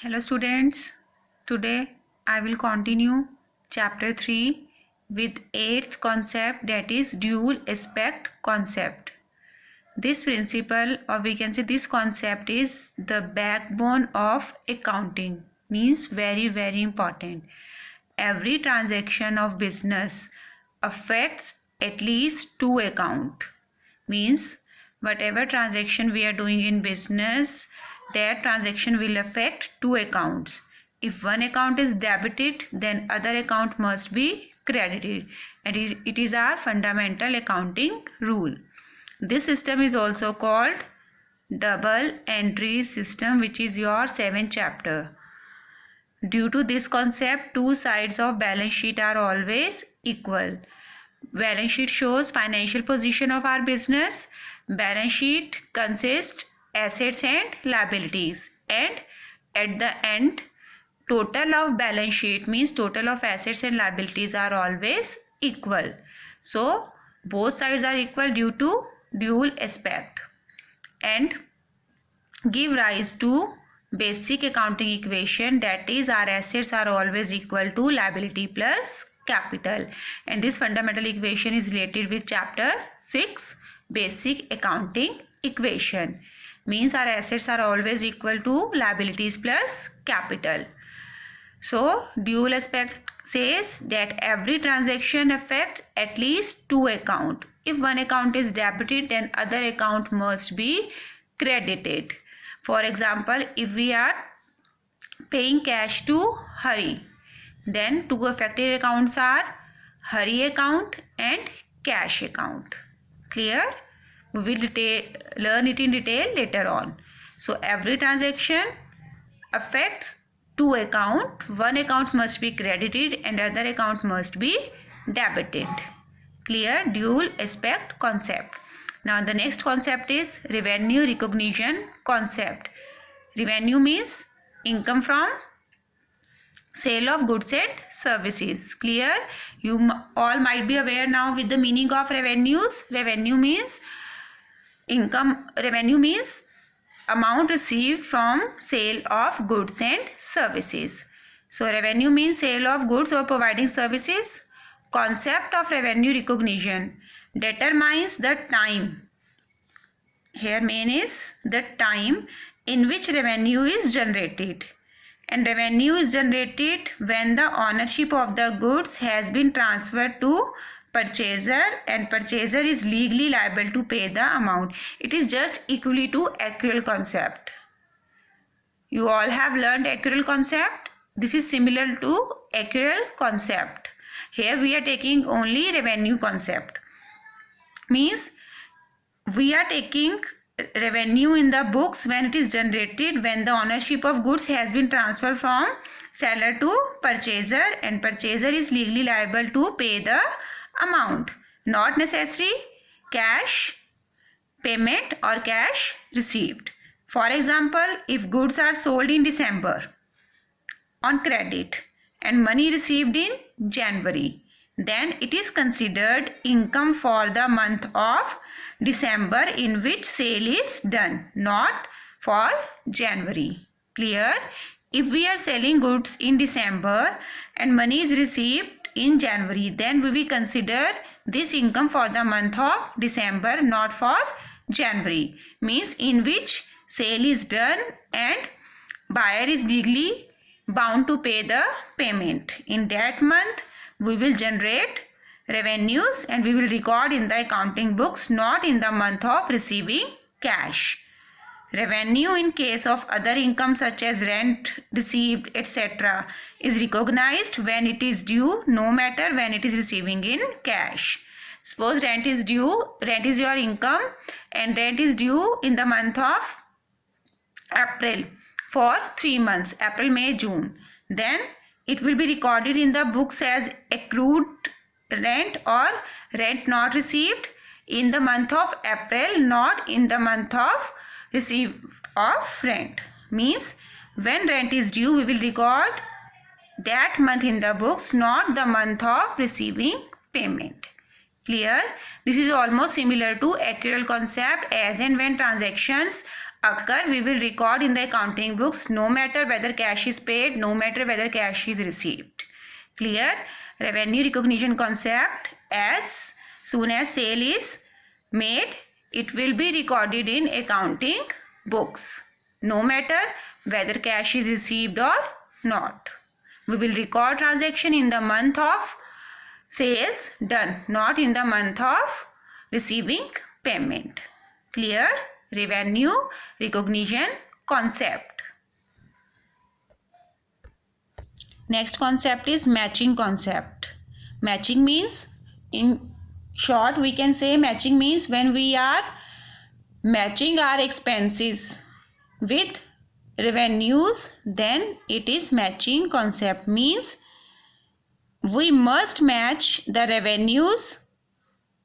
Hello students, today I will continue chapter 3 with 8th concept, that is dual aspect concept. This principle, or we can say this concept, is the backbone of accounting, means very important. Every transaction of business affects at least two accounts, means whatever transaction we are doing in business, that transaction will affect two accounts. If one account is debited, then other account must be credited, and it is our fundamental accounting rule. This system is also called double entry system, which is your 7th chapter. Due to this concept, two sides of balance sheet are always equal. Balance sheet shows financial position of our business. Balance sheet consists assets and liabilities, and at the end total of balance sheet means total of assets and liabilities are always equal. So both sides are equal due to dual aspect and give rise to basic accounting equation, that is our assets are always equal to liability plus capital, and this fundamental equation is related with chapter 6 basic accounting equation, means our assets are always equal to liabilities plus capital. So dual aspect says that every transaction affects at least two accounts. If one account is debited, then other account must be credited. For example, if we are paying cash to Hari, then two affected accounts are Hari account and cash account. Clear? We will learn it in detail later on. So every transaction affects two accounts. One account must be credited and other account must be debited. Clear? Dual aspect concept. Now the next concept is revenue recognition concept. Revenue means income from sale of goods and services. Clear? You all might be aware now with the meaning of revenues. Revenue means income. Revenue means amount received from sale of goods and services. So revenue means sale of goods or providing services. Concept of revenue recognition determines the time. Here main is the time in which revenue is generated, and revenue is generated when the ownership of the goods has been transferred to purchaser and purchaser is legally liable to pay the amount. It is just equally to accrual concept. You all have learned accrual concept. This is similar to accrual concept. Here we are taking only revenue concept, means we are taking revenue in the books when it is generated when the ownership of goods has been transferred from seller to purchaser and purchaser is legally liable to pay the amount. Not necessary cash payment or cash received. For example, if goods are sold in December on credit and money received in January, then it is considered income for the month of December in which sale is done, not for January. Clear? If we are selling goods in December and money is received in January, then we will consider this income for the month of December, not for January, means in which sale is done and buyer is legally bound to pay the payment. In that month we will generate revenues and we will record in the accounting books, not in the month of receiving cash. Revenue in case of other income such as rent received, etc., is recognized when it is due, no matter when it is receiving in cash. Suppose rent is due, rent is your income and rent is due in the month of April for 3 months, April, May, June. Then it will be recorded in the books as accrued rent or rent not received in the month of April, not in the month of receipt of rent. Means when rent is due, we will record that month in the books, not the month of receiving payment. Clear? This is almost similar to accrual concept, as and when transactions occur, we will record in the accounting books no matter whether cash is paid, no matter whether cash is received. Clear? Revenue recognition concept: as soon as sale is made, it will be recorded in accounting books no matter whether cash is received or not. We will record transaction in the month of sales done, not in the month of receiving payment. Clear? Revenue recognition concept. Next concept is matching concept. Matching means, in short we can say, matching means when we are matching our expenses with revenues, then it is matching concept. Means we must match the revenues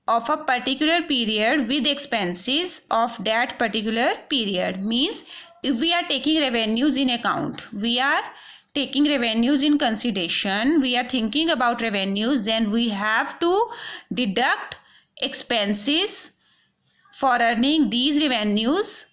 of a particular period with expenses of that particular period. Means if we are taking revenues in account, we are taking revenues in consideration, we are thinking about revenues, then we have to deduct expenses for earning these revenues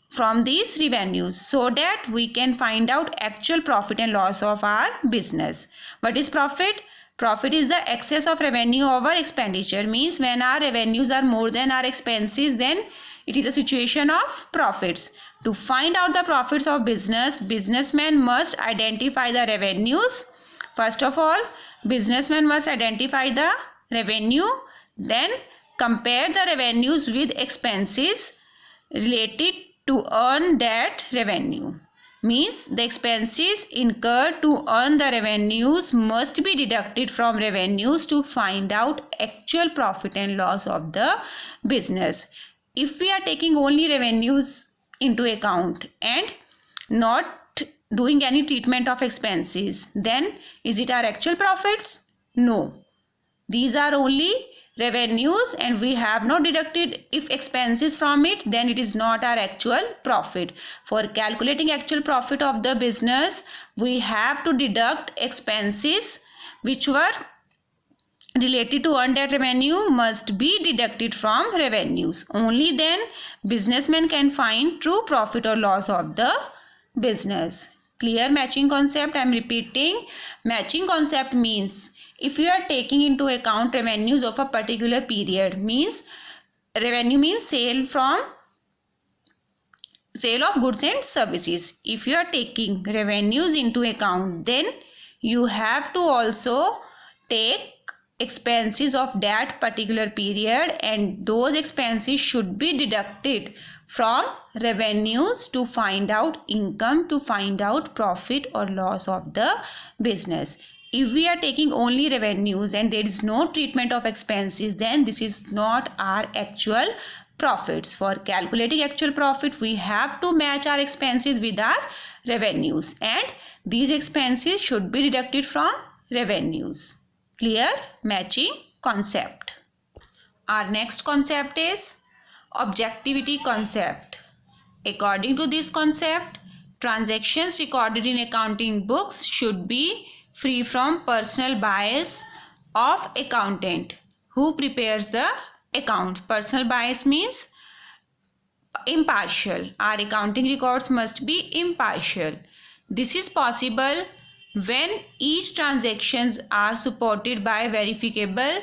from these revenues, so that we can find out actual profit and loss of our business. What is profit? Profit is the excess of revenue over expenditure. Means when our revenues are more than our expenses, then it is a situation of profits. To find out the profits of business, businessman must identify the revenues. First of all, businessman must identify the revenue, then compare the revenues with expenses related to earn that revenue. Means the expenses incurred to earn the revenues must be deducted from revenues to find out actual profit and loss of the business. If we are taking only revenues into account and not doing any treatment of expenses, then is it our actual profits? No. These are only revenues and we have not deducted if expenses from it, then it is not our actual profit. For calculating actual profit of the business, we have to deduct expenses which were related to earn that revenue must be deducted from revenues. Only then businessman can find true profit or loss of the business. Clear? Matching concept. I am repeating. Matching concept means if you are taking into account revenues of a particular period, means revenue means sale of goods and services. If you are taking revenues into account, then you have to also take expenses of that particular period, and those expenses should be deducted from revenues to find out income, to find out profit or loss of the business. If we are taking only revenues and there is no treatment of expenses, then this is not our actual profits. For calculating actual profit, we have to match our expenses with our revenues, and these expenses should be deducted from revenues. Clear? Matching concept. Our next concept is objectivity concept. According to this concept, transactions recorded in accounting books should be free from personal bias of accountant who prepares the account. Personal bias means impartial. Our accounting records must be impartial. This is possible when each transactions are supported by verifiable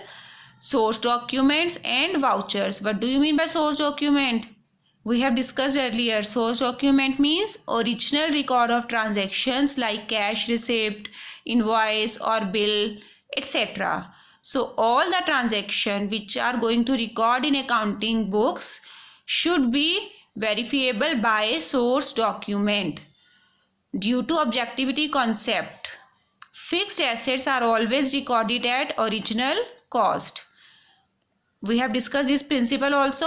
source documents and vouchers. What do you mean by source document? We have discussed earlier. Source document means original record of transactions like cash receipt, invoice or bill, etc. So all the transactions which are going to record in accounting books should be verifiable by a source document. Due to objectivity concept, fixed assets are always recorded at original cost. We have discussed this principle also.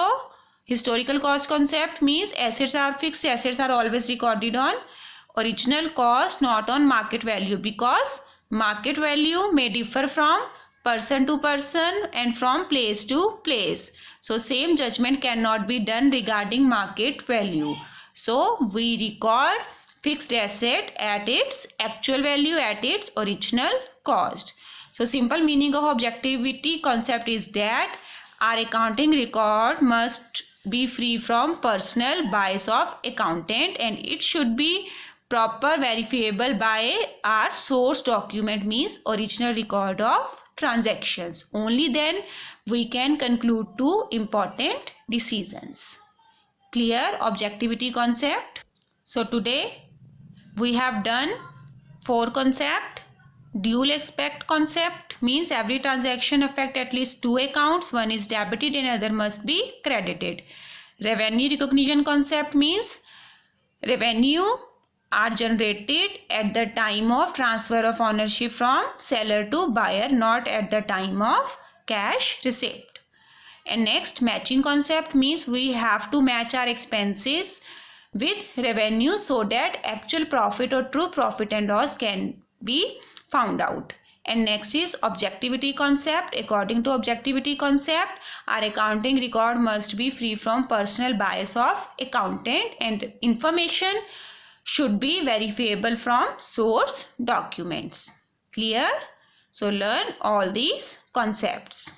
Historical cost concept means fixed assets are always recorded on original cost, not on market value, because market value may differ from person to person and from place to place. So same judgment cannot be done regarding market value. So we record fixed asset at its actual value, at its original cost. So simple meaning of objectivity concept is that our accounting record must be free from personal bias of accountant, and it should be proper verifiable by our source document, means original record of transactions. Only then we can conclude two important decisions. Clear objectivity concept? So today we have done 4 concepts. Dual aspect concept means every transaction affect at least 2 accounts. One is debited and other must be credited. Revenue recognition concept means revenue are generated at the time of transfer of ownership from seller to buyer, not at the time of cash receipt. And next, matching concept means we have to match our expenses with revenue so that actual profit or true profit and loss can be found out. And next is objectivity concept. According to objectivity concept, our accounting record must be free from personal bias of accountant, and information should be verifiable from source documents. Clear? So learn all these concepts.